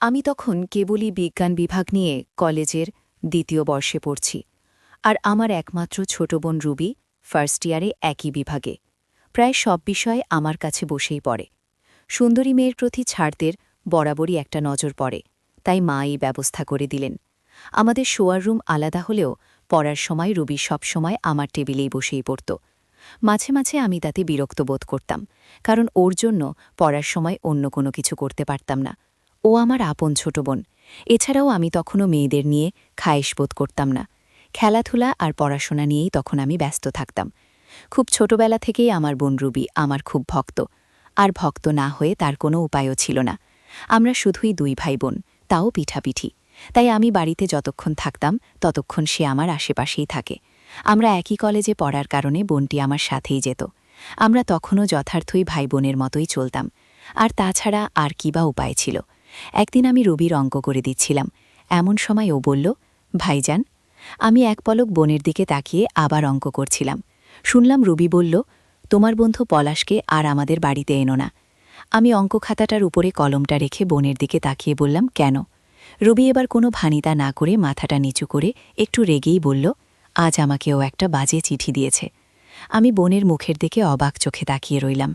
আমি তখন কেবলই বিজ্ঞান বিভাগ নিয়ে কলেজের ২য় বর্ষে পড়ছি, আর আমার একমাত্র ছোট বোন রুবি ফার্স্ট ইয়ারে একই বিভাগে। প্রায় সব বিষয়ে আমার কাছে বসেই পড়ে। সুন্দরী মেয়ের প্রতি ছাড়দের বরাবরই একটা নজর পড়ে, তাই মা এই ব্যবস্থা করে দিলেন। আমাদের শোয়ার রুম আলাদা হলেও পড়ার সময় রুবি সবসময় আমার টেবিলেই বসেই পড়ত। মাঝে মাঝে আমি তাতে বিরক্ত বোধ করতাম, কারণ ওর জন্য পড়ার সময় অন্য কোনো কিছু করতে পারতাম না। ও আমার আপন ছোট বোন। এছাড়াও আমি তখনও মেয়েদের নিয়ে খায়েশ বোধ করতাম না। খেলাধুলা আর পড়াশোনা নিয়েই তখন আমি ব্যস্ত থাকতাম। খুব ছোটবেলা থেকেই আমার বোন রুবি আমার খুব ভক্ত, আর ভক্ত না হয়ে তার কোনো উপায়ও ছিল না। আমরা শুধুই 2 ভাই বোন, তাও পিঠাপিঠি। তাই আমি বাড়িতে যতক্ষণ থাকতাম ততক্ষণ সে আমার আশেপাশেই থাকে। আমরা একই কলেজে পড়ার কারণে বোনটি আমার সাথেই যেত। আমরা তখনও যথার্থই ভাই বোনের মতোই চলতাম। আর তাছাড়া আর কি বা উপায় ছিল। একদিন আমি রুবির অঙ্ক করে দিচ্ছিলাম, এমন সময় ও বলল, ভাইজান। আমি এক পলক বোনের দিকে তাকিয়ে আবার অঙ্ক করছিলাম। শুনলাম রুবি বলল, তোমার বন্ধু পলাশকে আর আমাদের বাড়িতে এনো না। আমি অঙ্ক খাতাটার উপরে কলমটা রেখে বোনের দিকে তাকিয়ে বললাম, কেন? রুবি এবার কোনো ভানিতা না করে মাথাটা নিচু করে একটু রেগেই বলল, আজ আমাকেও একটা বাজে চিঠি দিয়েছে। আমি বোনের মুখের দিকে অবাক চোখে তাকিয়ে রইলাম।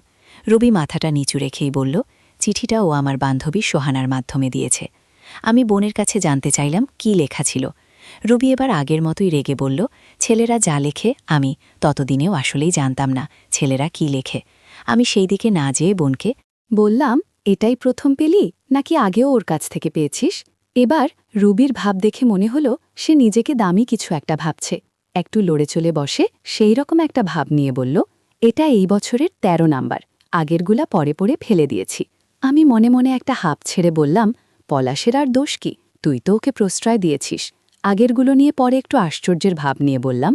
রুবি মাথাটা নিচু রেখেই বলল, চিঠিটা ও আমার বান্ধবী সোহানার মাধ্যমে দিয়েছে। আমি বোনের কাছে জানতে চাইলাম কি লেখা ছিল। রুবি এবার আগের মতোই রেগে বলল, ছেলেরা যা লেখে আমি ততদিনেও আসলেই জানতাম না ছেলেরা কি লেখে। আমি সেই দিকে না যেয়ে বোনকে বললাম, এটাই প্রথম পেলি নাকি আগেও ওর কাছ থেকে পেয়েছিস? এবার রুবির ভাব দেখে মনে হলো সে নিজেকে দামি কিছু একটা ভাবছে। একটু লড়ে চলে বসে সেই রকম একটা ভাব নিয়ে বলল, এটা এই বছরের ১৩ নাম্বার, আগেরগুলা পরে পরে ফেলে দিয়েছি। আমি মনে মনে একটা হাঁপ ছেড়ে বললাম, পলাশের আর দোষ কি? তুই তো ওকে প্রশ্রয় দিয়েছিস। আগেরগুলো নিয়ে পরে একটু আশ্চর্যের ভাব নিয়ে বললাম,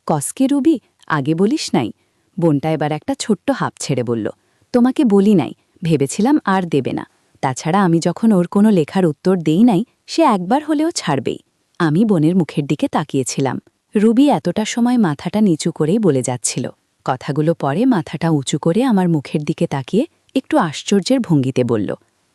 কসকে রুবি, আগে বলিস নাই? বোনটা এবার একটা ছোট্ট হাঁপ ছেড়ে বলল, তোমাকে বলি নাই, ভেবেছিলাম আর দেবে না। তাছাড়া আমি যখন ওর কোনো লেখার উত্তর দেই নাই, সে একবার হলেও ছাড়বেই। আমি বোনের মুখের দিকে তাকিয়েছিলাম। রুবি এতটা সময় মাথাটা নিচু করেই বলে যাচ্ছিল। কথাগুলো পরে মাথাটা উঁচু করে আমার মুখের দিকে তাকিয়ে একটু আশ্চর্যের ভঙ্গিতে বলল,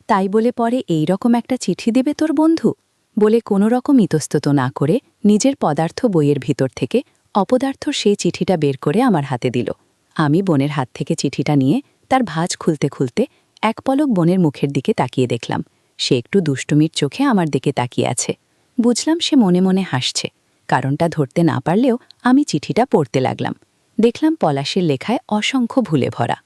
তাই বলে পরে এই রকম একটা চিঠি দেবে তোর বন্ধু? বলে কোনো রকম ইতস্তত না করে নিজের পদার্থ বইয়ের ভিতর থেকে অপদার্থ সেই চিঠিটা বের করে আমার হাতে দিল। আমি বোনের হাত থেকে চিঠিটা নিয়ে তার ভাঁজ খুলতে খুলতে এক পলক বোনের মুখের দিকে তাকিয়ে দেখলাম সে একটু দুষ্টুমির চোখে আমার দিকে তাকিয়ে আছে। বুঝলাম সে মনে মনে হাসছে। কারণটা ধরতে না পারলেও আমি চিঠিটা পড়তে লাগলাম। দেখলাম পলাশের লেখায় অসংখ্য ভুলে ভরা।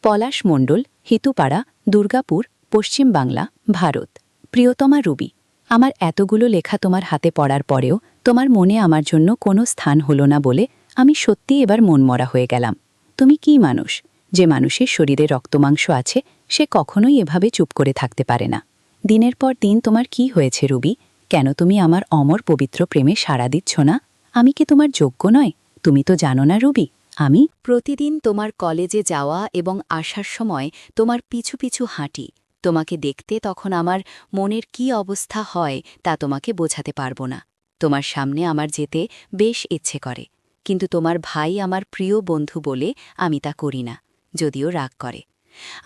পলাশ মণ্ডল, হিতুপাড়া, দুর্গাপুর, পশ্চিম বাংলা, ভারত। প্রিয়তমা রুবি, আমার এতগুলো লেখা তোমার হাতে পড়ার পরেও তোমার মনে আমার জন্য কোনো স্থান হলো না বলে আমি সত্যিই এবার মনমরা হয়ে গেলাম। তুমি কি মানুষ? যে মানুষের শরীরে রক্তমাংস আছে সে কখনোই এভাবে চুপ করে থাকতে পারে না। দিনের পর দিন তোমার কি হয়েছে রুবি? কেন তুমি আমার অমর পবিত্র প্রেমে সাড়া দিচ্ছ না? আমি কি তোমার যোগ্য নয়? তুমি তো জানো না রুবি, আমি প্রতিদিন তোমার কলেজে যাওয়া এবং আসার সময় তোমার পিছু পিছু হাঁটি। তোমাকে দেখতে তখন আমার মনের কি অবস্থা হয় তা তোমাকে বোঝাতে পারব না। তোমার সামনে আমার যেতে বেশ ইচ্ছে করে, কিন্তু তোমার ভাই আমার প্রিয় বন্ধু বলে আমি তা করি না, যদিও রাগ করে।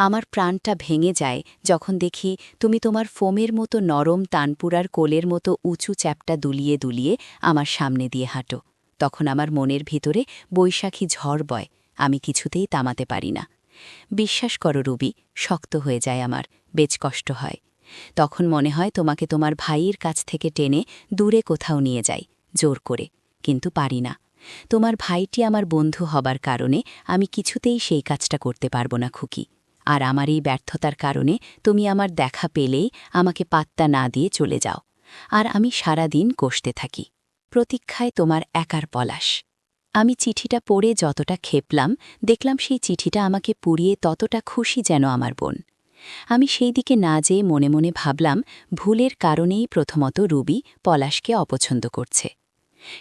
আমার প্রাণটা ভেঙে যায় যখন দেখি তুমি তোমার ফোমের মতো নরম তানপুরার কোলের মতো উঁচু চ্যাপটা দুলিয়ে দুলিয়ে আমার সামনে দিয়ে হাঁটো। তখন আমার মনের ভিতরে বৈশাখী ঝড় বয়, আমি কিছুতেই থামাতে পারি না। বিশ্বাস করো রুবি, শক্ত হয়ে যায় আমার, বেশ কষ্ট হয়। তখন মনে হয় তোমাকে তোমার ভাইয়ের কাছ থেকে টেনে দূরে কোথাও নিয়ে যাই, জোর করে, কিন্তু পারি না। তোমার ভাইটি আমার বন্ধু হবার কারণে আমি কিছুতেই সেই কাজটা করতে পারব না খুকি। আর আমার এই ব্যর্থতার কারণে তুমি আমার দেখা পেলেই আমাকে পাত্তা না দিয়ে চলে যাও, আর আমি সারা দিন কষতে থাকি। প্রতীক্ষায় তোমার একার পলাশ। আমি চিঠিটা পড়ে যতটা খেপলাম, দেখলাম সেই চিঠিটা আমাকে পুড়িয়ে ততটা খুশি যেন আমার বোন। আমি সেই দিকে না যেয়ে মনে মনে ভাবলাম, ভুলের কারণেই প্রথমত রুবি পলাশকে অপছন্দ করছে।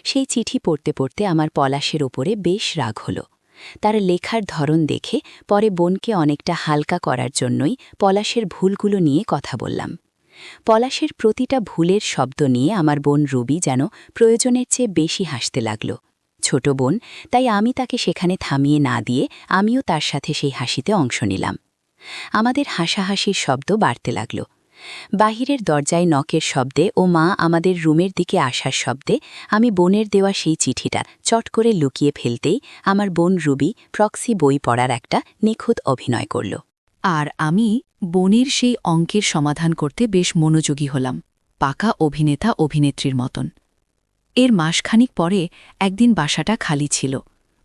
সেই চিঠি পড়তে পড়তে আমার পলাশের ওপরে বেশ রাগ হল। তার লেখার ধরন দেখে পরে বোনকে অনেকটা হালকা করার জন্যই পলাশের ভুলগুলো নিয়ে কথা বললাম। পলাশের প্রতিটা ভুলের শব্দ নিয়ে আমার বোন রুবি যেন প্রয়োজনের চেয়ে বেশি হাসতে লাগল। ছোট বোন, তাই আমি তাকে সেখানে থামিয়ে না দিয়ে আমিও তার সাথে সেই হাসিতে অংশ নিলাম। আমাদের হাসাহাসির শব্দ বাড়তে লাগল। বাহিরের দরজায় নকের শব্দে ও মা আমাদের রুমের দিকে আসার শব্দে আমি বোনের দেওয়া সেই চিঠিটা চট করে লুকিয়ে ফেলতেই আমার বোন রুবি প্রক্সি বই পড়ার একটা নিখুঁত অভিনয় করল। আর আমি বোনের সেই অঙ্কের সমাধান করতে বেশ মনোযোগী হলাম, পাকা অভিনেতা অভিনেত্রীর মতন। এর মাসখানিক পরে একদিন বাসাটা খালি ছিল।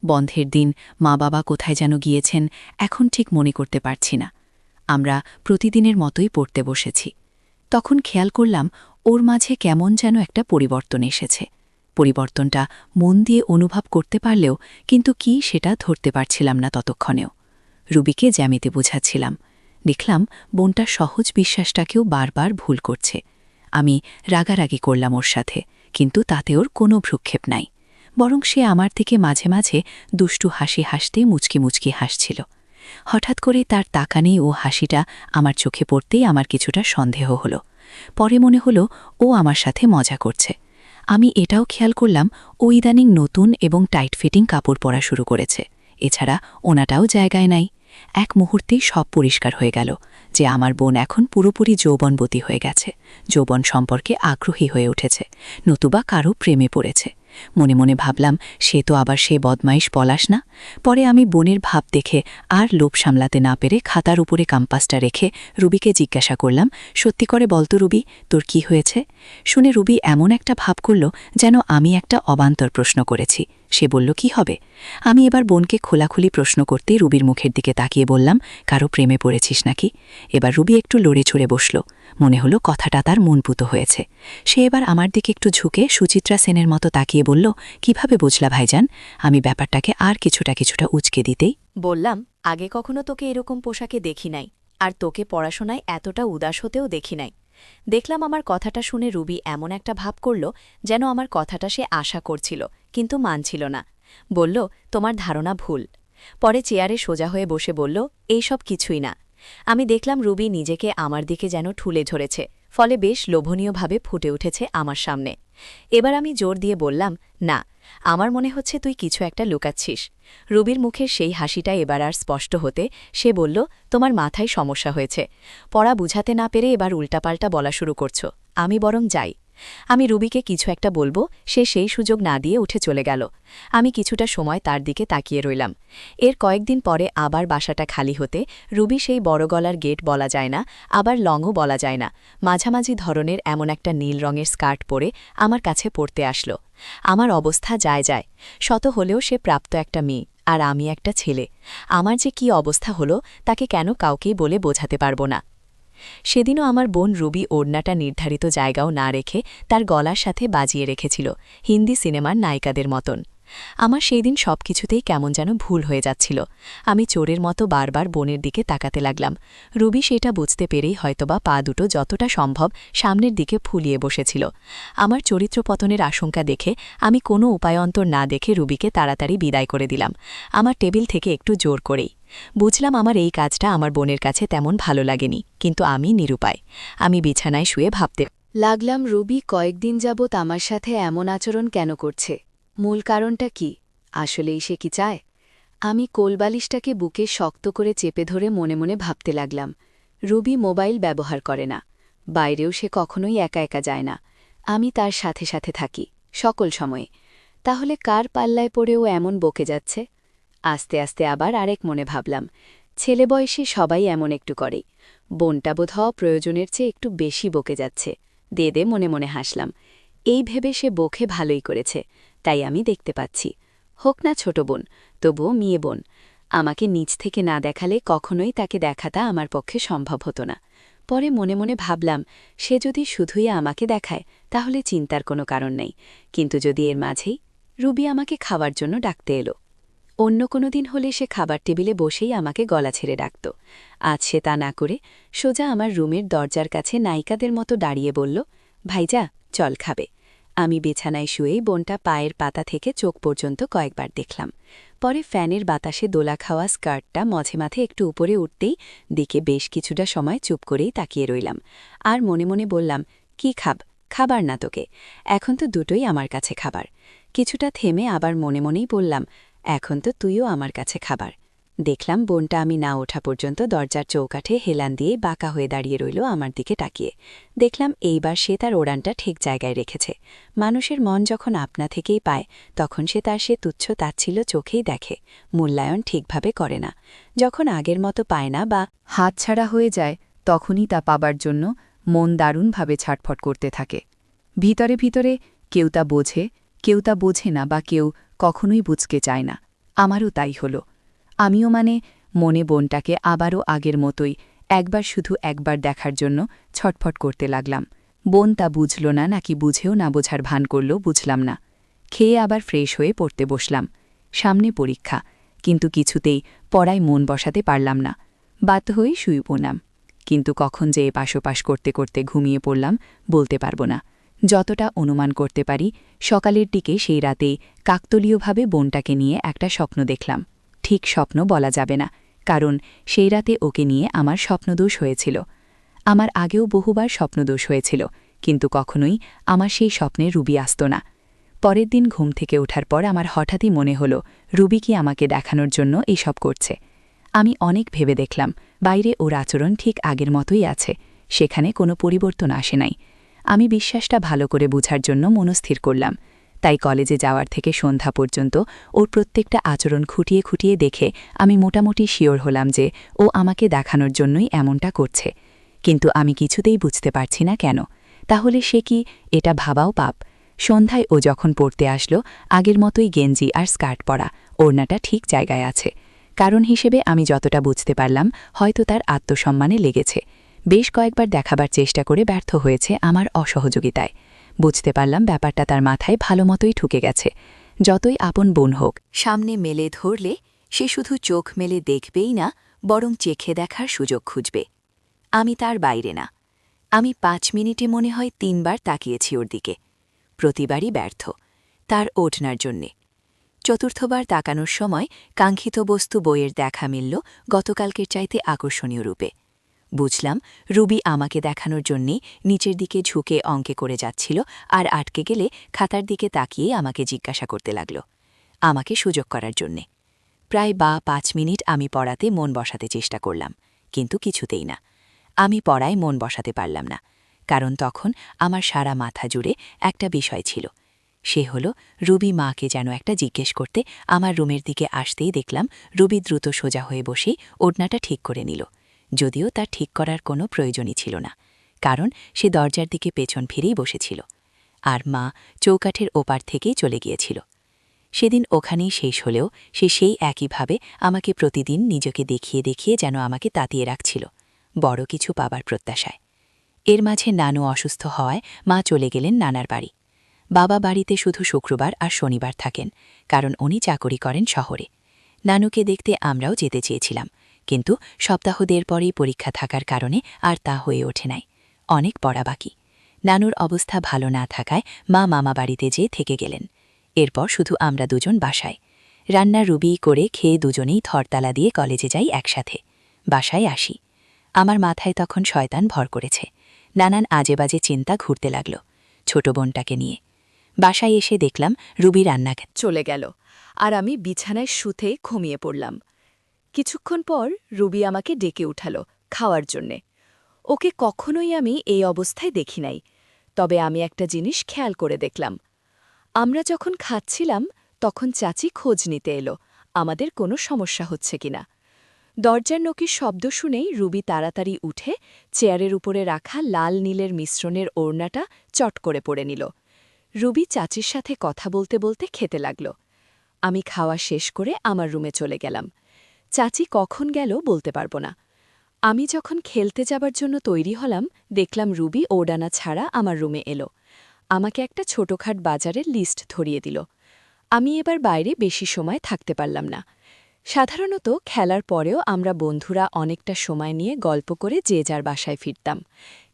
বন্ধের দিন, মা বাবা কোথায় যেন গিয়েছেন, এখন ঠিক মনে করতে পারছি না। আমরা প্রতিদিনের মতোই পড়তে বসেছি। তখন খেয়াল করলাম ওর মাঝে কেমন যেন একটা পরিবর্তন এসেছে। পরিবর্তনটা মন দিয়ে অনুভব করতে পারলেও কিন্তু কি সেটা ধরতে পারছিলাম না ততক্ষণেও। রুবিকে জ্যামিতে বোঝাচ্ছিলাম। দেখলাম বোনটা সহজ বিশ্বাসটাকেও বারবার ভুল করছে। আমি রাগারাগি করলাম ওর সাথে, কিন্তু তাতে ওর কোনো ভ্রুক্ষেপ নাই। বরং সে আমার থেকে মাঝে মাঝে দুষ্টু হাসি হাসতে মুচকি মুচকি হাসছিল। হঠাৎ করে তার তাকানেই ও হাসিটা আমার চোখে পড়তেই আমার কিছুটা সন্দেহ হলো। পরে মনে হলো ও আমার সাথে মজা করছে। আমি এটাও খেয়াল করলাম ও ইদানিং নতুন এবং টাইট ফিটিং কাপড় পরা শুরু করেছে। এছাড়া ওনাটাও জায়গায় নাই। এক মুহূর্তেই সব পরিষ্কার হয়ে গেল যে আমার বোন এখন পুরোপুরি যৌবনবতী হয়ে গেছে, যৌবন সম্পর্কে আগ্রহী হয়ে উঠেছে, নতুবা কারো প্রেমে পড়েছে। মনে মনে ভাবলাম, সে তো আবার সে বদমাইশ পলাশ না। পরে আমি বোনের ভাব দেখে আর লোভ সামলাতে না পেরে খাতার উপরে কম্পাসটা রেখে রুবিকে জিজ্ঞাসা করলাম, সত্যি করে বলতো রুবি, তোর কি হয়েছে? শুনে রুবি এমন একটা ভাব করল যেন আমি একটা অবান্তর প্রশ্ন করেছি। সে বলল, কি হবে? আমি এবার বোনকে খোলাখুলি প্রশ্ন করতেই রুবির মুখের দিকে তাকিয়ে বললাম, কারো প্রেমে পড়েছিস নাকি? এবার রুবি একটু লড়ে চড়ে বসল। মনে হলো কথাটা তার মনপুত হয়েছে। সে এবার আমার দিকে একটু ঝুঁকে সুচিত্রা সেনের মতো তাকিয়ে বলল, কিভাবে বুঝলা ভাইজান? আমি ব্যাপারটাকে আর কিছুটা উচকে দিতেই বললাম, আগে কখনো তোকে এরকম পোশাকে দেখি নাই, আর তোকে পড়াশোনায় এতটা উদাস হতেও দেখি নাই। দেখলাম আমার কথাটা শুনে রুবি এমন একটা ভাব করল যেন আমার কথাটা সে আশা করছিল, কিন্তু মানছিল না। বলল, তোমার ধারণা ভুল। পরে চেয়ারে সোজা হয়ে বসে বলল, এইসব কিছুই না। আমি দেখলাম রুবি নিজেকে আমার দিকে যেন ঠুলে ধরেছে, ফলে বেশ লোভনীয়ভাবে ফুটে উঠেছে আমার সামনে। এবার আমি জোর দিয়ে বললাম, না, আমার মনে হচ্ছে তুই কিছু একটা লুকাচ্ছিস। রুবির মুখের সেই হাসিটা এবার আর স্পষ্ট হতে সে বলল, তোমার মাথায় সমস্যা হয়েছে। পড়া বুঝাতে না পেরে এবার উল্টাপাল্টা বলা শুরু করছো। আমি বরং যাই। আমি রুবিকে কিছু একটা বলবো, সে সেই সুযোগ না দিয়ে উঠে চলে গেল। আমি কিছুটা সময় তার দিকে তাকিয়ে রইলাম। এর কয়েকদিন পরে আবার বাসাটা খালি হতে রুবি সেই বড় গলার গেট বলা যায় না, আবার লংও বলা যায় না, মাঝামাঝি ধরনের এমন একটা নীল রঙের স্কার্ট পরে আমার কাছে পড়তে আসলো। আমার অবস্থা যায়, শত হলেও সে প্রাপ্ত একটা মেয়ে, আর আমি একটা ছেলে। আমার যে কি অবস্থা হলো তাকে কেন কাউকেই বলে বোঝাতে পারবো না। সেদিনও আমার বোন রুবি ওড়নাটা নির্ধারিত জায়গাও না রেখে তার গলার সাথে বাজিয়ে রেখেছিল, হিন্দি সিনেমার নায়িকাদের মতন। আমার সেই দিন সব কিছুতেই কেমন যেন ভুল হয়ে যাচ্ছিল। আমি চোরের মতো বারবার বোনের দিকে তাকাতে লাগলাম। রুবি সেটা বুঝতে পেরেই হয়তোবা পা দুটো যতটা সম্ভব সামনের দিকে ফুলিয়ে বসেছিল। আমার চরিত্র পতনের আশঙ্কা দেখে আমি কোনো উপায়ন্তর না দেখে রুবিকে তাড়াতাড়ি বিদায় করে দিলাম, আমার টেবিল থেকে একটু জোর করেই। বুঝলাম আমার এই কাজটা আমার বোনের কাছে তেমন ভালো লাগেনি, কিন্তু আমি নিরুপায়। আমি বিছানায় শুয়ে ভাবতে লাগলাম, রুবি কয়েকদিন যাবৎ আমার সাথে এমন আচরণ কেন করছে? মূল কারণটা কি? আসলেই সে কি চায়? আমি কোলবালিশটাকে বুকে শক্ত করে চেপে ধরে মনে মনে ভাবতে লাগলাম। রুবি মোবাইল ব্যবহার করে না, বাইরেও সে কখনোই একা একা যায় না। আমি তার সাথে সাথে থাকি সকল সময়ে। তাহলে কার পাল্লায় পড়েও এমন বকে যাচ্ছে? আস্তে আস্তে আবার আরেক মনে ভাবলাম, ছেলে বয়সে সবাই এমন একটু করেই। বোনটা বোধহয় প্রয়োজনের চেয়ে একটু বেশি বকে যাচ্ছে। দে মনে মনে হাসলাম। এই ভেবে সে বকে ভালোই করেছে, তাই আমি দেখতে পাচ্ছি। হোক না ছোট বোন, তবুও মেয়ে বোন। আমাকে নিচ থেকে না দেখালে কখনোই তাকে দেখাটা আমার পক্ষে সম্ভব হতো না। পরে মনে মনে ভাবলাম, সে যদি শুধুই আমাকে দেখায় তাহলে চিন্তার কোনো কারণ নেই, কিন্তু যদি এর মাঝেই রুবি আমাকে খাওয়ার জন্য ডাকতে এলো। অন্য কোনো দিন হলে সে খাবার টেবিলে বসেই আমাকে গলা ছেড়ে ডাকত। আজ সে তা না করে সোজা আমার রুমের দরজার কাছে নায়িকাদের মতো দাঁড়িয়ে বলল, ভাইজা, চল খাবে। আমি বিছানায় শুয়েই বোনটা পায়ের পাতা থেকে চোখ পর্যন্ত কয়েকবার দেখলাম। পরে ফ্যানের বাতাসে দোলা খাওয়া স্কার্টটা মঝে মাথে একটু উপরে উঠতেই দিকে বেশ কিছুটা সময় চুপ করেই তাকিয়ে রইলাম। আর মনে মনে বললাম, কি খাবার না তোকে, এখন তো দুটোই আমার কাছে খাবার। কিছুটা থেমে আবার মনে মনেই বললাম, এখন তো তুইও আমার কাছে খাবার। দেখলাম বোনটা আমি না ওঠা পর্যন্ত দরজার চৌকাঠে হেলান দিয়ে বাঁকা হয়ে দাঁড়িয়ে রইল আমার দিকে তাকিয়ে। দেখলাম এইবার সে তার ওড়ানটা ঠিক জায়গায় রেখেছে। মানুষের মন যখন আপনা থেকেই পায় তখন সে তুচ্ছ তাচ্ছিল্য চোখেই দেখে, মূল্যায়ন ঠিকভাবে করে না। যখন আগের মতো পায় না বা হাতছাড়া হয়ে যায় তখনই তা পাবার জন্য মন দারুণভাবে ছাটফট করতে থাকে। ভিতরে ভিতরে কেউ তা বোঝে, কেউ তা বোঝে না বা কেউ কখনোই বুঝতে চায় না। আমারও তাই হলো। আমিও মনে বোনটাকে আবারও আগের মতোই শুধু একবার দেখার জন্য ছটফট করতে লাগলাম। বোন তা বুঝল না নাকি বুঝেও না বোঝার ভান করল বুঝলাম না। খেয়ে আবার ফ্রেশ হয়ে পড়তে বসলাম। সামনে পরীক্ষা, কিন্তু কিছুতেই পড়ায় মন বসাতে পারলাম না। বাধ্য হয়েই শুয়ে পড়লাম। কিন্তু কখন যে এপাশোপাশ করতে করতে ঘুমিয়ে পড়লাম বলতে পারব না। যতটা অনুমান করতে পারি, সকালের দিকে সেই রাতেই কাকতলীয়ভাবে বোনটাকে নিয়ে একটা স্বপ্ন দেখলাম। ঠিক স্বপ্ন বলা যাবে না, কারণ সেই রাতে ওকে নিয়ে আমার স্বপ্নদোষ হয়েছিল। আমার আগেও বহুবার স্বপ্নদোষ হয়েছিল, কিন্তু কখনোই আমার সেই স্বপ্নে রুবি আসত না। পরের দিন ঘুম থেকে ওঠার পর আমার হঠাৎই মনে হলো রুবি কি আমাকে দেখানোর জন্য এইসব করছে। আমি অনেক ভেবে দেখলাম বাইরে ওর আচরণ ঠিক আগের মতোই আছে, সেখানে কোনো পরিবর্তন আসে নাই। আমি বিশ্বাসটা ভালো করে বুঝার জন্য মনস্থির করলাম। তাই কলেজে যাওয়ার থেকে সন্ধ্যা পর্যন্ত ওর প্রত্যেকটা আচরণ খুঁটিয়ে খুঁটিয়ে দেখে আমি মোটামুটি শিওর হলাম যে ও আমাকে দেখানোর জন্যই এমনটা করছে। কিন্তু আমি কিছুতেই বুঝতে পারছি না কেন। তাহলে সে কি এটা ভাবাও পাপ? সন্ধ্যায় ও যখন পড়তে আসলো আগের মতোই গেঞ্জি আর স্কার্ট পরা, ওড়নাটা ঠিক জায়গায় আছে। কারণ হিসেবে আমি যতটা বুঝতে পারলাম হয়তো তার আত্মসম্মানে লেগেছে। বেশ কয়েকবার দেখাবার চেষ্টা করে ব্যর্থ হয়েছে আমার অসহযোগিতায়। বুঝতে পারলাম ব্যাপারটা তার মাথায় ভালোমতোই ঠুকে গেছে। যতই আপন বোন হোক, সামনে মেলে ধরলে সে শুধু চোখ মেলে দেখবেই না, বরং চেখে দেখার সুযোগ খুঁজবে। আমি তার বাইরে না। আমি 5 মিনিটে মনে হয় 3 বার তাকিয়েছি ওর দিকে। প্রতিবারই ব্যর্থ, তার ওঠনার জন্যে। চতুর্থবার তাকানোর সময় কাঙ্ক্ষিত বস্তু বইয়ের দেখা মিলল গতকালকের চাইতে আকর্ষণীয় রূপে। বুঝলাম রুবি আমাকে দেখানোর জন্যেই নিচের দিকে ঝুঁকে অঙ্কে করে যাচ্ছিল, আর আটকে গেলে খাতার দিকে তাকিয়ে আমাকে জিজ্ঞাসা করতে লাগল, আমাকে সুযোগ করার জন্যে। প্রায় 5 মিনিট আমি পড়াতে মন বসাতে চেষ্টা করলাম, কিন্তু কিছুতেই না। আমি পড়ায় মন বসাতে পারলাম না, কারণ তখন আমার সারা মাথা জুড়ে একটা বিষয় ছিল। সে হলো রুবি মাকে যেন একটা জিজ্ঞেস করতে আমার রুমের দিকে আসতেই দেখলাম রুবি দ্রুত সোজা হয়ে বসেই ওড়নাটা ঠিক করে নিল, যদিও তার ঠিক করার কোনো প্রয়োজনই ছিল না, কারণ সে দরজার দিকে পেছন ফিরেই বসেছিল, আর মা চৌকাঠের ওপার থেকেই চলে গিয়েছিল। সেদিন ওখানেই শেষ হলেও সে সেই একইভাবে আমাকে প্রতিদিন নিজেকে দেখিয়ে দেখিয়ে যেন আমাকে তাতিয়ে রাখছিল, বড় কিছু পাবার প্রত্যাশায়। এর মাঝে নানু অসুস্থ হওয়ায় মা চলে গেলেন নানার বাড়ি। বাবা বাড়িতে শুধু শুক্রবার আর শনিবার থাকেন, কারণ উনি চাকরি করেন শহরে। নানুকে দেখতে আমরাও যেতে চেয়েছিলাম, কিন্তু সপ্তাহ দেড় পরেই পরীক্ষা থাকার কারণে আর তা হয়ে ওঠে নাই। অনেক পড়া বাকি। নানুর অবস্থা ভালো না থাকায় মা মামা বাড়িতে যেয়ে থেকে গেলেন। এরপর শুধু আমরা দুজন বাসায়। রান্না রুবি করে খেয়ে দুজনেই থরতালা দিয়ে কলেজে যাই একসাথে। বাসায় আসি। আমার মাথায় তখন শয়তান ভর করেছে। নানান আজেবাজে চিন্তা ঘুরতে লাগল ছোট বোনটাকে নিয়ে। বাসায় এসে দেখলাম রুবি রান্না চলে গেল, আর আমি বিছানায় শুতে ঘুমিয়ে পড়লাম। কিছুক্ষণ পর রুবি আমাকে ডেকে উঠালো খাওয়ার জন্যে। ওকে কখনোই আমি এই অবস্থায় দেখি নাই, তবে আমি একটা জিনিস খেয়াল করে দেখলাম। আমরা যখন খাচ্ছিলাম তখন চাচি খোঁজ নিতে এলো আমাদের কোনো সমস্যা হচ্ছে কিনা। দরজার নকির শব্দ শুনেই রুবি তাড়াতাড়ি উঠে চেয়ারের উপরে রাখা লাল নীলের মিশ্রণের ওড়নাটা চট করে পড়ে নিল। রুবি চাচির সাথে কথা বলতে বলতে খেতে লাগল। আমি খাওয়া শেষ করে আমার রুমে চলে গেলাম। চাচি কখন গেল বলতে পারব না। আমি যখন খেলতে যাবার জন্য তৈরি হলাম দেখলাম রুবি ওড়ানা ছাড়া আমার রুমে এলো। আমাকে একটা ছোটখাট বাজারের লিস্ট ধরিয়ে দিল। আমি এবার বাইরে বেশি সময় থাকতে পারলাম না। সাধারণত খেলার পরেও আমরা বন্ধুরা অনেকটা সময় নিয়ে গল্প করে যে যার বাসায় ফিরতাম,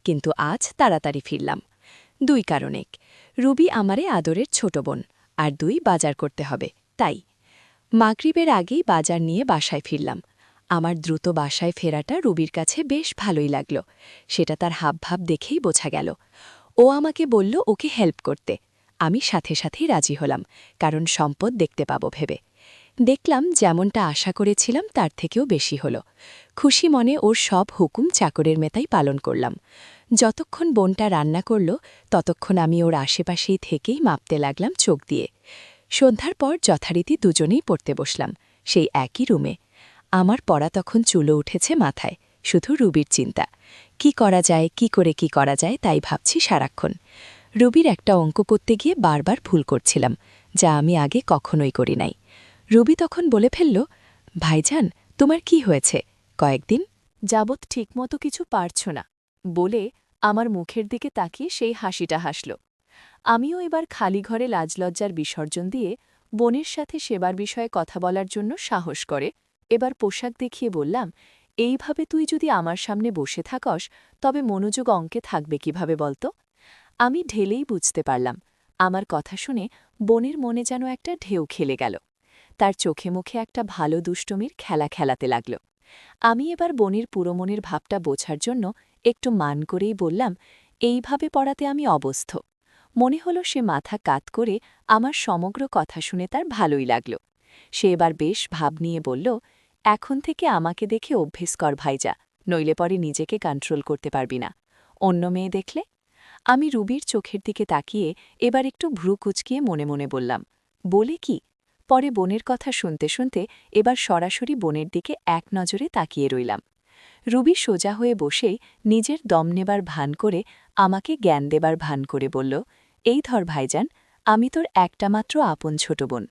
কিন্তু আজ তাড়াতাড়ি ফিরলাম। 2 কারণে। রুবি আমারে আদরের ছোট বোন, আর 2 বাজার করতে হবে, তাই। মাগরিবের আগেই বাজার নিয়ে বাসায় ফিরলাম। আমার দ্রুত বাসায় ফেরাটা রুবির কাছে বেশ ভালোই লাগল, সেটা তার হাবভাব দেখেই বোঝা গেল। ও আমাকে বলল ওকে হেল্প করতে। আমি সাথে সাথেই রাজি হলাম, কারণ সম্পদ দেখতে পাবো ভেবে। দেখলাম যেমনটা আশা করেছিলাম তার থেকেও বেশি হলো। খুশি মনে ওর সব হুকুম চাকরের মেতাই পালন করলাম। যতক্ষণ বোনটা রান্না করল ততক্ষণ আমি ওর আশেপাশেই থেকেই মাপতে লাগলাম চোখ দিয়ে। সন্ধ্যার পর যথারীতি দুজনেই পড়তে বসলাম, সেই একই রুমে। আমার পড়া তখন চুলো উঠেছে মাথায়, শুধু রুবির চিন্তা। কি করা যায়, কি করে কি করা যায় তাই ভাবছি সারাক্ষণ। রুবির একটা অঙ্ক করতে গিয়ে বারবার ভুল করছিলাম, যা আমি আগে কখনোই করি নাই। রুবি তখন বলে ফেলল, ভাইজান তোমার কি হয়েছে? কয়েকদিন যাবৎ ঠিকমতো কিছু পারছ না বলে আমার মুখের দিকে তাকিয়ে সেই হাসিটা হাসল। আমিও এবার খালি ঘরে লাজলজ্জার বিসর্জন দিয়ে বোনের সাথে সেবার বিষয়ে কথা বলার জন্য সাহস করে এবার পোশাক দেখিয়ে বললাম, এইভাবে তুই যদি আমার সামনে বসে থাকস তবে মনোযোগ অঙ্কে থাকবে কিভাবে বলতো? আমি ঢেলেই বুঝতে পারলাম আমার কথা শুনে বোনের মনে যেন একটা ঢেউ খেলে গেল। তার চোখে মুখে একটা ভালো দুষ্টমির খেলা খেলাতে লাগল। আমি এবার বোনের পুরো মনের ভাবটা বোঝার জন্য একটু মান করেই বললাম, এইভাবে পড়াতে আমি অবস্থ। মনে হলো সে মাথা কাত করে আমার সমগ্র কথা শুনে তার ভালোই লাগল। সে এবার বেশ ভাব নিয়ে বলল, এখন থেকে আমাকে দেখে অভ্যেস কর ভাইজা, নইলে পরে নিজেকে কন্ট্রোল করতে পারবি না। অন্য মেয়ে দেখলে? আমি রুবির চোখের দিকে তাকিয়ে এবার একটু ভ্রু কুচকিয়ে মনে মনে বললাম, বলে কি? পরে বোনের কথা শুনতে শুনতে এবার সরাসরি বোনের দিকে এক নজরে তাকিয়ে রইলাম। রুবি সোজা হয়ে বসেই নিজের দম নেবার ভান করে আমাকে জ্ঞান দেবার ভান করে বলল, এই ধর ভাইজান, আমি তোর একটা মাত্র আপন ছোট বোন।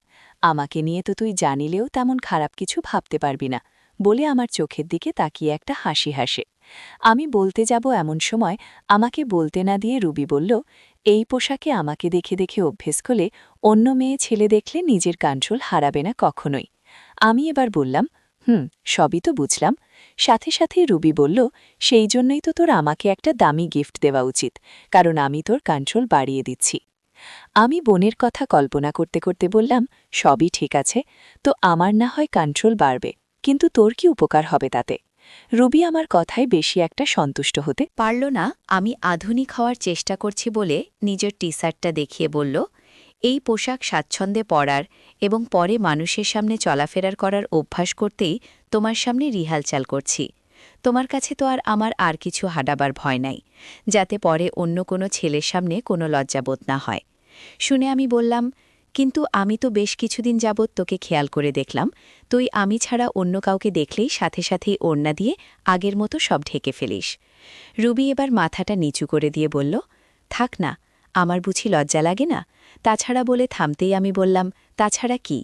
আমাকে নিয়ে তো তুই জানিলেও তেমন খারাপ কিছু ভাবতে পারবি না, বলে আমার চোখের দিকে তাকিয়ে একটা হাসি হাসে। আমি বলতে যাব এমন সময় আমাকে বলতে না দিয়ে রুবি বলল, এই পোশাকে আমাকে দেখে দেখে অভ্যেস করলে অন্য মেয়ে ছেলে দেখলে নিজের কন্ট্রোল হারাবে না কখনোই। আমি এবার বললাম, সবই তো বুঝলাম। সাথে সাথে রুবি বলল, সেই জন্যই তো তোর আমাকে একটা দামি গিফট দেওয়া উচিত, কারণ আমি তোর কন্ট্রোল বাড়িয়ে দিচ্ছি। আমি বোনের কথা কল্পনা করতে করতে বললাম, সবই ঠিক আছে, তো আমার না হয় কন্ট্রোল বাড়বে, কিন্তু তোর কি উপকার হবে তাতে? রুবি আমার কথায় বেশি একটা সন্তুষ্ট হতে পারল না। আমি আধুনিক হওয়ার চেষ্টা করছি বলে নিজের টি শার্টটা দেখিয়ে বলল, এই পোশাক স্বাচ্ছন্দ্যে পরার এবং পরে মানুষের সামনে চলাফেরার করার অভ্যাস করতেই তোমার সামনে রিহালচাল করছি। তোমার কাছে তো আর আমার আর কিছু হাঁটাবার ভয় নাই, যাতে পরে অন্য কোনো ছেলের সামনে কোনো লজ্জাবোধ না হয়। শুনে আমি বললাম, কিন্তু আমি তো বেশ কিছুদিন যাবৎ তোকে খেয়াল করে দেখলাম, তুই আমি ছাড়া অন্য কাউকে দেখলেই সাথে সাথেই ওড়না দিয়ে আগের মতো সব ঢেকে ফেলিস। রুবি এবার মাথাটা নিচু করে দিয়ে বলল, থাক না, আমার বুঝি লজ্জা লাগে না? তাছাড়া বলে থামতেই আমি বললাম, তাছাড়া কি?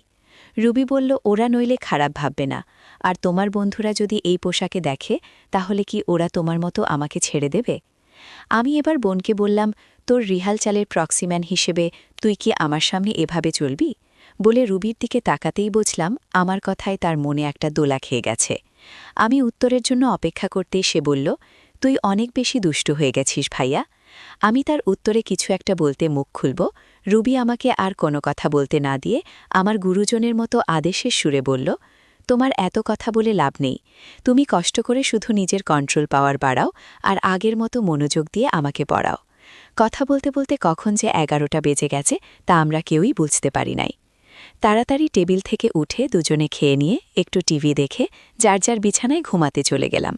রুবি বলল, ওরা নইলে খারাপ ভাববে না, আর তোমার বন্ধুরা যদি এই পোশাকে দেখে তাহলে কি ওরা তোমার মতো আমাকে ছেড়ে দেবে? আমি এবার বোনকে বললাম, তোর রিহাল চালের প্রক্সিম্যান হিসেবে তুই কি আমার সামনে এভাবে চলবি? বলে রুবির দিকে তাকাতেই বুঝলাম আমার কথায় তার মনে একটা দোলা খেয়ে গেছে। আমি উত্তরের জন্য অপেক্ষা করতেই সে বলল, তুই অনেক বেশি দুষ্টু হয়ে গেছিস ভাইয়া। আমি তার উত্তরে কিছু একটা বলতে মুখ খুলব, রুবি আমাকে আর কোনো কথা বলতে না দিয়ে আমার গুরুজনের মতো আদেশের সুরে বলল, তোমার এত কথা বলে লাভ নেই। তুমি কষ্ট করে শুধু নিজের কন্ট্রোল পাওয়ার বাড়াও আর আগের মতো মনোযোগ দিয়ে আমাকে পড়াও। কথা বলতে বলতে কখন যে 11টা বেজে গেছে তা আমরা কেউই বুঝতে পারি নাই। তাড়াতাড়ি টেবিল থেকে উঠে দুজনে খেয়ে নিয়ে একটু টিভি দেখে যার যার বিছানায় ঘুমাতে চলে গেলাম।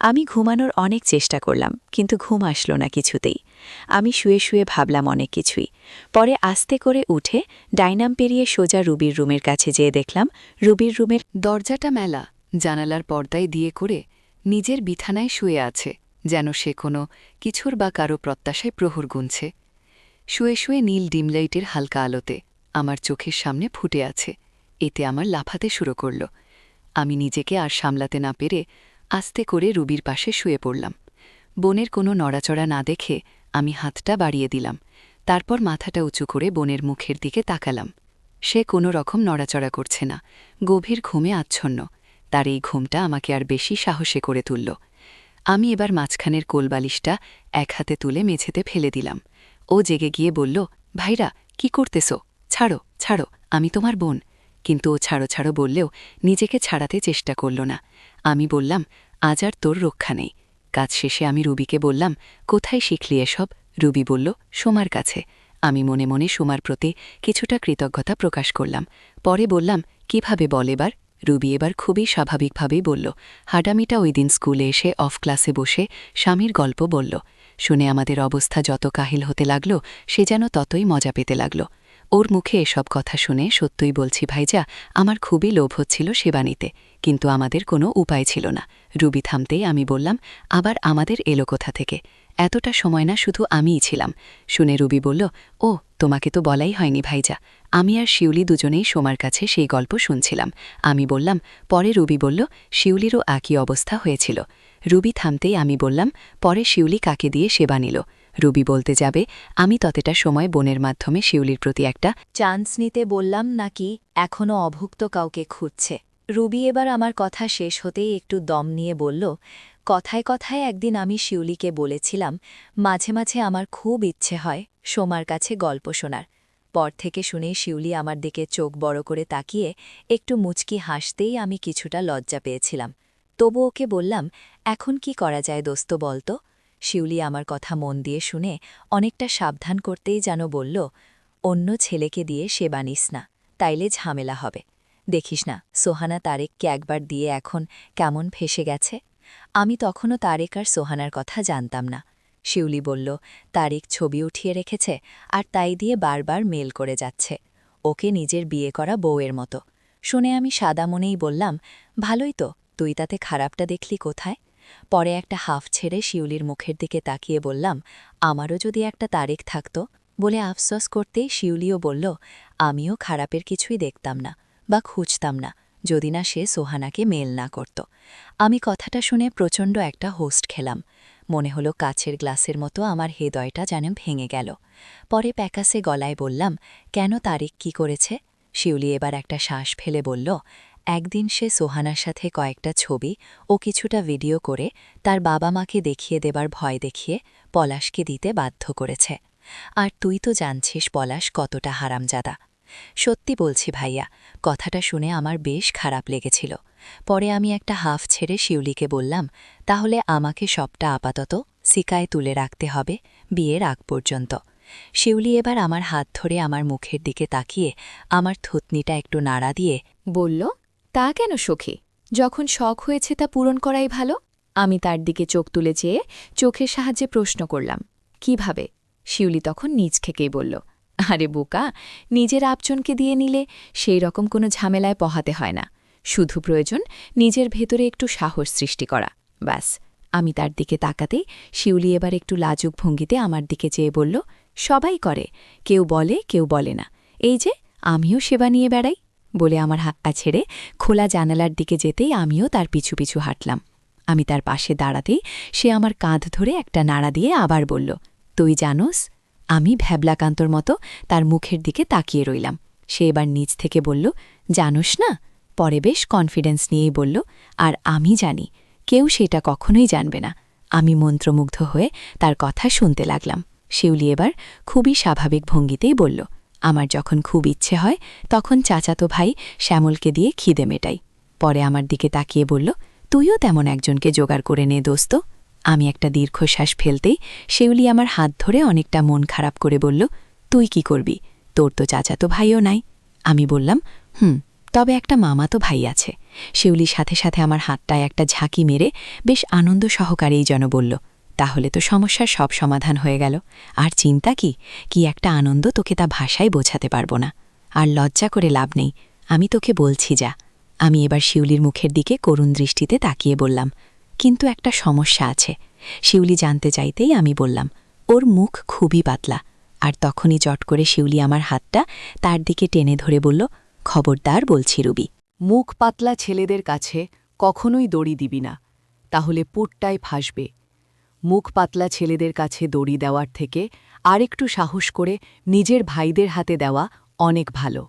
আমি ঘুমানোর অনেক চেষ্টা করলাম, কিন্তু ঘুম আসলো না কিছুতেই। আমি শুয়ে শুয়ে ভাবলাম অনেক কিছুই। পরে আস্তে করে উঠে ডাইনাম পেরিয়ে সোজা রুবির রুমের কাছে যেয়ে দেখলাম রুবির রুমের দরজাটা মেলা, জানালার পর্দায় দিয়ে করে নিজের বিছানায় শুয়ে আছে, যেন সে কোনো কিছুর বা কারো প্রত্যাশায় প্রহর গুনছে। শুয়ে শুয়ে নীল ডিমলাইটের হালকা আলোতে আমার চোখের সামনে ফুটে আছে, এতে আমার লাফাতে শুরু করল। আমি নিজেকে আর সামলাতে না পেরে আস্তে করে রুবির পাশে শুয়ে পড়লাম। বোনের কোনো নড়াচড়া না দেখে আমি হাতটা বাড়িয়ে দিলাম, তারপর মাথাটা উঁচু করে বোনের মুখের দিকে তাকালাম। সে কোনো রকম নড়াচড়া করছে না, গভীর ঘুমে আচ্ছন্ন। তার এই ঘুমটা আমাকে আর বেশি সাহসে করে তুলল। আমি এবার মাঝখানের কোলবালিশটা এক হাতে তুলে মেঝেতে ফেলে দিলাম। ও জেগে গিয়ে বলল, ভাইরা কি করতেছ? ছাড়ো ছাড়ো, আমি তোমার বোন। কিন্তু ও ছাড়ো ছাড়ো বললেও নিজেকে ছাড়াতে চেষ্টা করল না। আমি বললাম, আজ আর তোর রক্ষা নেই। কাজ শেষে আমি রুবিকে বললাম, কোথায় শিখলি এসব? রুবি বলল, সোমার কাছে। আমি মনে মনে সুমার প্রতি কিছুটা কৃতজ্ঞতা প্রকাশ করলাম। পরে বললাম, কিভাবে বল এবার? রুবি এবার খুবই স্বাভাবিকভাবেই বলল, হাডামিটা ওই দিন স্কুলে এসে অফ ক্লাসে বসে স্বামীর গল্প বলল। শুনে আমাদের অবস্থা যত কাহিল হতে লাগল, সে যেন ততই মজা পেতে লাগল। ওর মুখে এসব কথা শুনে সত্যই বলছি ভাইজা, আমার খুবই লোভ হচ্ছিল সেবা নিতে, কিন্তু আমাদের কোনো উপায় ছিল না। রুবি থামতেই আমি বললাম, আবার আমাদের এলো কোথা থেকে? এতটা সময় না শুধু আমিই ছিলাম। শুনে রুবি বলল, ও তোমাকে তো বলাই হয়নি ভাইজা। আমি আর শিউলি দুজনেই সোমার কাছে সেই গল্প শুনছিলাম। আমি বললাম। পরে রুবি বলল, শিউলিরও একই অবস্থা হয়েছিল। রুবি থামতেই আমি বললাম, পরে শিউলি কাকে দিয়ে সেবা নিল? রুবি বলতে যাবে, আমি ততটা সময় বোনের মাধ্যমে শিউলির প্রতি একটা চান্স নিতে বললাম নাকি এখনও অভুক্ত কাউকে খুঁজছে। রুবি এবার আমার কথা শেষ হতেই একটু দম নিয়ে বলল, কথায় কথায় একদিন আমি শিউলিকে বলেছিলাম, মাঝে মাঝে আমার খুব ইচ্ছে হয় সোমার কাছে গল্প শোনার। পর থেকে শুনেই শিউলি আমার দিকে চোখ বড় করে তাকিয়ে একটু মুচকি হাসতেই আমি কিছুটা লজ্জা পেয়েছিলাম। তবু ওকে বললাম, এখন কি করা যায় দোস্ত বলতো? শিউলি আমার কথা মন দিয়ে শুনে অনেকটা সাবধান করতেই যেন বলল, অন্য ছেলেকে দিয়ে সেবা নিস না, তাইলে ঝামেলা হবে। দেখিস না সোহানা তারেককে একবার দিয়ে এখন কেমন ফেসে গেছে। আমি তখনও তারেক আর সোহানার কথা জানতাম না। শিউলি বলল, তারেক ছবি উঠিয়ে রেখেছে আর তাই দিয়ে বারবার মেল করে যাচ্ছে, ওকে নিজের বিয়ে করা বউয়ের মতো। শুনে আমি সাদা মনেই বললাম, ভালোই তো, তুই তাতে খারাপটা দেখলি কোথায়? পরে একটা হাফ ছেড়ে শিউলির মুখের দিকে তাকিয়ে বললাম, আমারও যদি একটা তারেক থাকত। বলে আফসোস করতেই শিউলিও বলল, আমিও খারাপের কিছুই দেখতাম না বা খুঁজতাম না, যদি না সে সোহানাকে মেল না করত। আমি কথাটা শুনে প্রচণ্ড একটা হোস্ট খেলাম। মনে হলো কাচের গ্লাসের মতো আমার হৃদয়টা যেন ভেঙে গেল। পরে প্যাকাসে গলায় বললাম, কেন তারেক কি করেছে? শিউলি এবার একটা শ্বাস ফেলে বলল, একদিন সে সোহানার সাথে কয়েকটা ছবি ও কিছুটা ভিডিও করে তার বাবা মাকে দেখিয়ে দেবার ভয় দেখিয়ে পলাশকে দিতে বাধ্য করেছে। আর তুই তো জানছিস পলাশ কতটা হারামজাদা। সত্যি বলছি ভাইয়া, কথাটা শুনে আমার বেশ খারাপ লেগেছিল। পরে আমি একটা হাফ ছেড়ে শিউলিকে বললাম, তাহলে আমাকে সবটা আপাতত সিকায় তুলে রাখতে হবে বিয়ের আগ পর্যন্ত। শিউলি এবার আমার হাত ধরে আমার মুখের দিকে তাকিয়ে আমার থুতনিটা একটু নাড়া দিয়ে বলল, তা কেন সখী? যখন শখ হয়েছে তা পূরণ করাই ভালো। আমি তার দিকে চোখ তুলে চেয়ে চোখের সাহায্যে প্রশ্ন করলাম, কিভাবে? শিউলি তখন নিজ থেকেই বলল, আরে বোকা, নিজের আপজনকে দিয়ে নিলে সেই রকম কোনো ঝামেলায় পহাতে হয় না। শুধু প্রয়োজন নিজের ভেতরে একটু সাহস সৃষ্টি করা, ব্যাস। আমি তার দিকে তাকাতেই শিউলি এবার একটু লাজুক ভঙ্গিতে আমার দিকে চেয়ে বলল, সবাই করে, কেউ বলে কেউ বলে না, এই যে আমিও সেবা নিয়ে বেড়াই। বলে আমার হাতটা ছেড়ে খোলা জানালার দিকে যেতেই আমিও তার পিছু পিছু হাঁটলাম। আমি তার পাশে দাঁড়াতেই সে আমার কাঁধ ধরে একটা নাড়া দিয়ে আবার বলল, তুই জানোস? আমি ভ্যাবলাকান্তর মতো তার মুখের দিকে তাকিয়ে রইলাম। সে এবার নিজ থেকে বলল, জানোস না? পরে বেশ কনফিডেন্স নিয়েই বলল, আর আমি জানি, কেউ সেটা কখনোই জানবে না। আমি মন্ত্রমুগ্ধ হয়ে তার কথা শুনতে লাগলাম। শিউলি এবার খুবই স্বাভাবিক ভঙ্গিতেই বলল, আমার যখন খুব ইচ্ছে হয় তখন চাচাতো ভাই শ্যামলকে দিয়ে খিদে মেটাই। পরে আমার দিকে তাকিয়ে বলল, তুইও তেমন একজনকে জোগাড় করে নে দোস্ত। আমি একটা দীর্ঘশ্বাস ফেলতেই শিউলি আমার হাত ধরে অনেকটা মন খারাপ করে বলল, তুই কি করবি? তোর তো চাচাতো ভাইও নাই। আমি বললাম, তবে একটা মামাতো ভাই আছে। শিউলি সাথে সাথে আমার হাতটায় একটা ঝাঁকি মেরে বেশ আনন্দ সহকারেই যেন বলল, তাহলে তো সমস্যার সব সমাধান হয়ে গেল। আর চিন্তা কি একটা আনন্দ, তোকে তা ভাষায় বোঝাতে পারব না। আর লজ্জা করে লাভ নেই, আমি তোকে বলছি যা। আমি এবার শিউলির মুখের দিকে করুণ দৃষ্টিতে তাকিয়ে বললাম, কিন্তু একটা সমস্যা আছে। শিউলি জানতে চাইতেই আমি বললাম, ওর মুখ খুবই পাতলা। আর তখনই চট করে শিউলি আমার হাতটা তার দিকে টেনে ধরে বলল, খবরদার বলছি রুবি, মুখ পাতলা ছেলেদের কাছে কখনোই দড়ি দিবি না, তাহলে পুটটায় ফাঁসবে। মুখ পাতলা ছেলেদের কাছে দড়ি দেওয়ার থেকে আরেকটু সাহস করে নিজের ভাইদের হাতে দেওয়া অনেক ভালো।